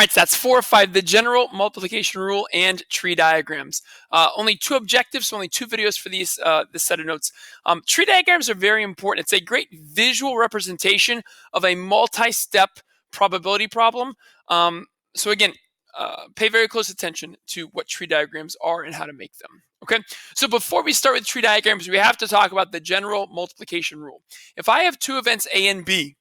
All right, so that's 4 or 5, the general multiplication rule and tree diagrams. Only 2 objectives, so only 2 videos for this set of notes. Tree diagrams are very important. It's a great visual representation of a multi-step probability problem. So again, pay very close attention to what tree diagrams are and how to make them. Okay, so before we start with tree diagrams, we have to talk about the general multiplication rule. If I have 2 events A and B,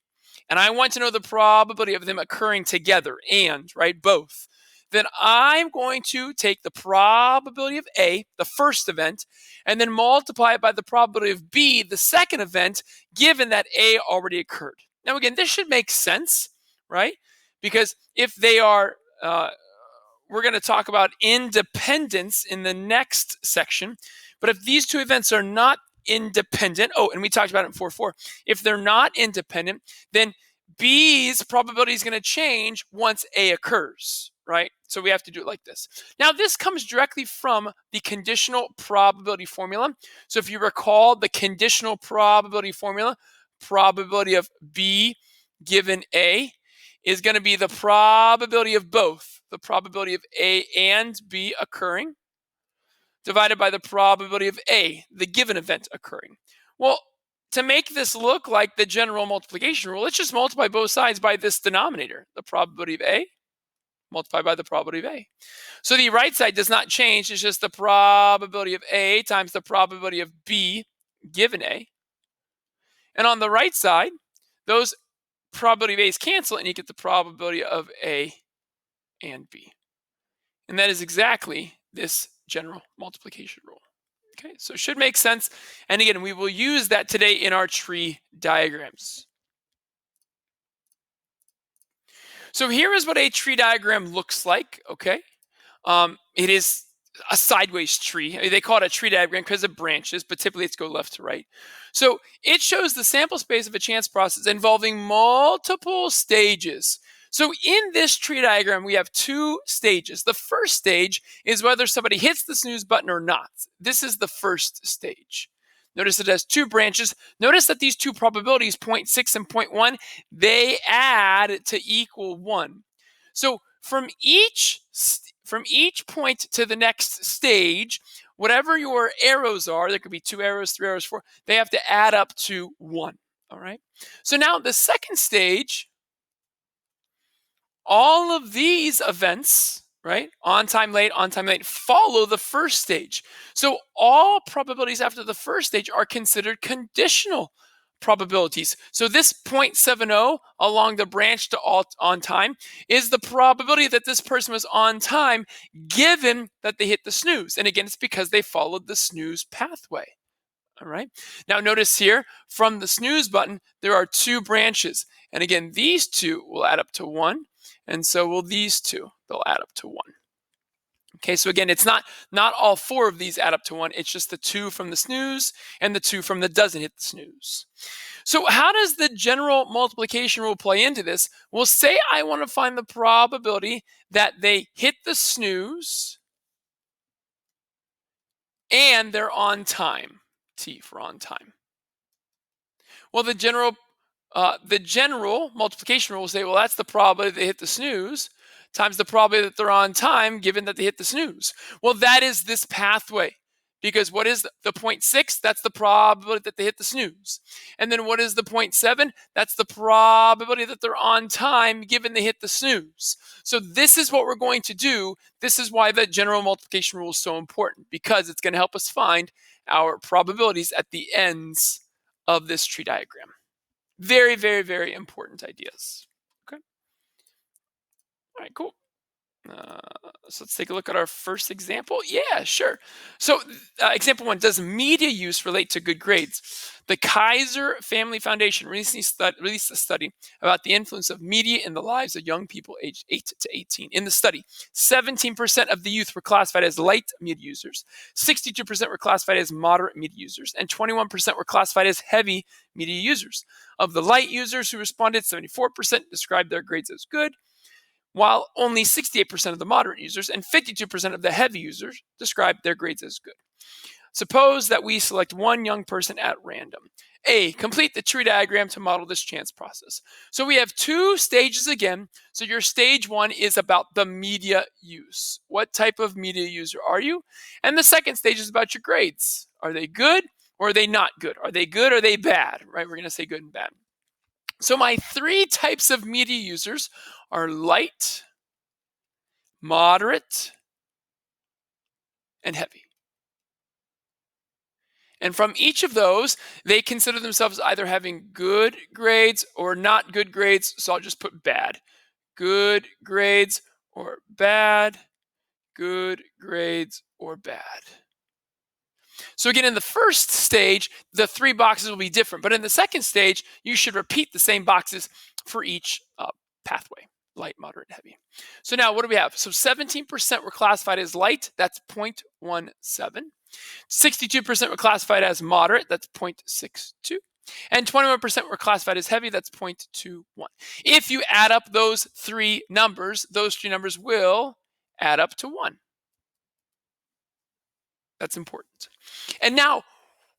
and I want to know the probability of them occurring together and, right, both, then I'm going to take the probability of A, the first event, and then multiply it by the probability of B, the second event, given that A already occurred. Now, again, this should make sense, right? Because if they are, we're going to talk about independence in the next section, but if these 2 events are not independent, and we talked about it in 4.4, if they're not independent, then B's probability is going to change once A occurs, right? So we have to do it like this. Now, this comes directly from the conditional probability formula. So if you recall the conditional probability formula, probability of B given A is going to be the probability of both, the probability of A and B occurring, divided by the probability of A, the given event occurring. Well, to make this look like the general multiplication rule, let's just multiply both sides by this denominator, the probability of A, multiplied by the probability of A. So the right side does not change. It's just the probability of A times the probability of B given A. And on the right side, those probability of A's cancel, and you get the probability of A and B. And that is exactly this general multiplication rule. Okay, so it should make sense. And again, we will use that today in our tree diagrams. So here is what a tree diagram looks like, okay? It is a sideways tree. They call it a tree diagram because of branches, but typically it's go left to right. So it shows the sample space of a chance process involving multiple stages. So in this tree diagram, we have 2 stages. The first stage is whether somebody hits the snooze button or not. This is the first stage. Notice it has 2 branches. Notice that these 2 probabilities, 0.6 and 0.1, they add to equal 1. So from each point to the next stage, whatever your arrows are, there could be 2 arrows, 3 arrows, 4, they have to add up to 1. All right. So now the second stage, all of these events, right, on time, late, follow the first stage. So all probabilities after the first stage are considered conditional probabilities. So this 0.70 along the branch to all on time is the probability that this person was on time given that they hit the snooze. And again, it's because they followed the snooze pathway. All right. Now notice here, from the snooze button, there are 2 branches. And again, these 2 will add up to 1. And so will these 2. They'll add up to 1. Okay, so again, it's not all 4 of these add up to 1. It's just the 2 from the snooze and the 2 from the doesn't hit the snooze. So how does the general multiplication rule play into this? Well, say I want to find the probability that they hit the snooze and they're on time. T for on time. Well, the general multiplication rule will say, well, that's the probability they hit the snooze times the probability that they're on time given that they hit the snooze. Well, that is this pathway, because what is the 0.6? That's the probability that they hit the snooze. And then what is the 0.7? That's the probability that they're on time given they hit the snooze. So this is what we're going to do. This is why the general multiplication rule is so important, because it's going to help us find our probabilities at the ends of this tree diagram. Very, very, very important ideas. Okay. All right, cool. So let's take a look at our first example. Yeah, sure. So example 1, does media use relate to good grades? The Kaiser Family Foundation released a study about the influence of media in the lives of young people aged 8 to 18. In the study, 17% of the youth were classified as light media users, 62% were classified as moderate media users, and 21% were classified as heavy media users. Of the light users who responded, 74% described their grades as good, while only 68% of the moderate users and 52% of the heavy users described their grades as good. Suppose that we select one young person at random. A, complete the tree diagram to model this chance process. So we have two stages again. So your stage one is about the media use. What type of media user are you? And the second stage is about your grades. Are they good or are they not good? Are they good or are they bad? Right? We're going to say good and bad. So my three types of media users are light, moderate, and heavy. And from each of those, they consider themselves either having good grades or not good grades. So I'll just put bad. Good grades or bad. Good grades or bad. So again, in the first stage, the three boxes will be different. But in the second stage, you should repeat the same boxes for each pathway, light, moderate, heavy. So now what do we have? So 17% were classified as light. That's 0.17. 62% were classified as moderate, that's 0.62. And 21% were classified as heavy, that's 0.21. If you add up those three numbers will add up to 1. That's important. And now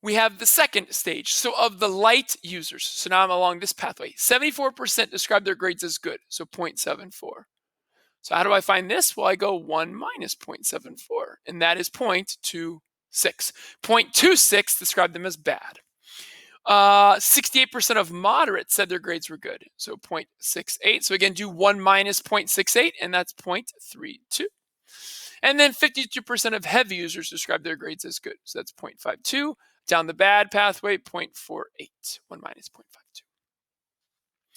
we have the second stage. So of the light users, so now I'm along this pathway, 74% describe their grades as good, so 0.74. So how do I find this? Well, I go 1 minus 0.74, and that is 0.26. 0.26 described them as bad. 68% of moderates said their grades were good, so 0.68. So again, do 1 minus 0.68, and that's 0.32. And then 52% of heavy users describe their grades as good, so that's 0.52. Down the bad pathway, 0.48, 1 minus 0.52.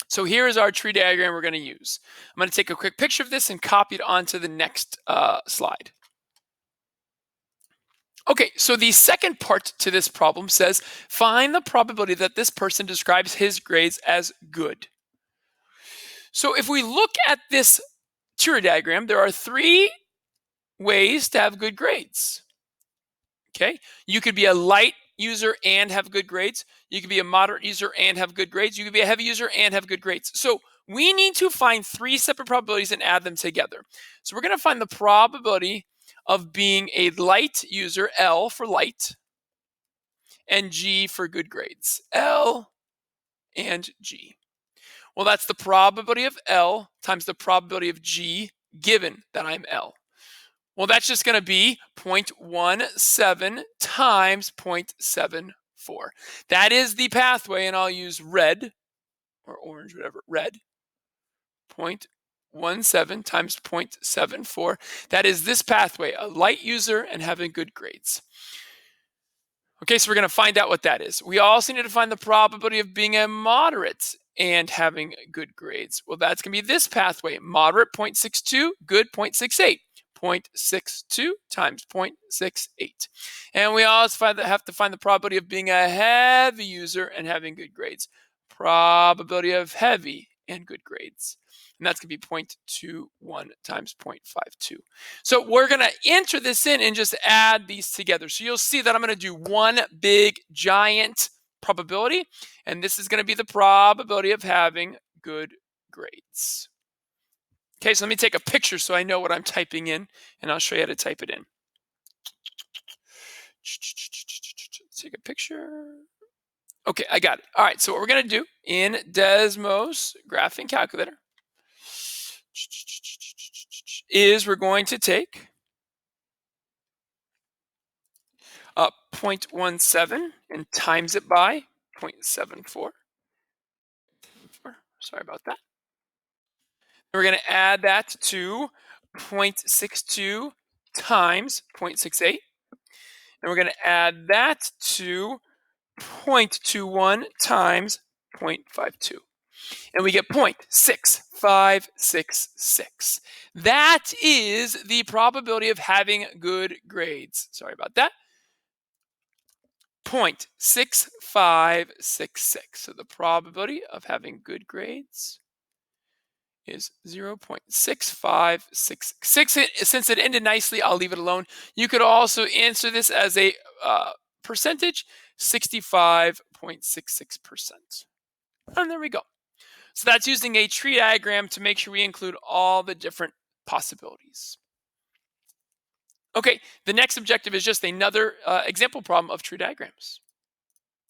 So here is our tree diagram we're going to use. I'm going to take a quick picture of this and copy it onto the next slide. Okay, so the second part to this problem says, find the probability that this person describes his grades as good. So if we look at this tree diagram, there are three ways to have good grades. Okay, you could be a light user and have good grades. You could be a moderate user and have good grades. You could be a heavy user and have good grades. So we need to find three separate probabilities and add them together. So we're going to find the probability of being a light user, L for light, and G for good grades. L and G. Well, that's the probability of L times the probability of G given that I'm L. Well, that's just going to be 0.17 times 0.74. That is the pathway, and I'll use red or orange, whatever, red. 0.17 times 0.74. That is this pathway, a light user and having good grades. Okay, so we're going to find out what that is. We also need to find the probability of being a moderate and having good grades. Well, that's going to be this pathway, moderate 0.62, good 0.68. 0.62 times 0.68. And we also have to find the probability of being a heavy user and having good grades. Probability of heavy and good grades. And that's going to be 0.21 times 0.52. So we're going to enter this in and just add these together. So you'll see that I'm going to do one big giant probability, and this is going to be the probability of having good grades. Okay, so let me take a picture so I know what I'm typing in, and I'll show you how to type it in. Take a picture. Okay, I got it. All right, so what we're going to do in Desmos graphing calculator is we're going to take 0.17 and times it by 0.74. Sorry about that. We're going to add that to 0.62 times 0.68. And we're going to add that to 0.21 times 0.52. And we get 0.6566. That is the probability of having good grades. Sorry about that. 0.6566. So the probability of having good grades is 0.6566. Since it ended nicely, I'll leave it alone. You could also answer this as a percentage, 65.66%. And there we go. So that's using a tree diagram to make sure we include all the different possibilities. Okay, the next objective is just another example problem of tree diagrams.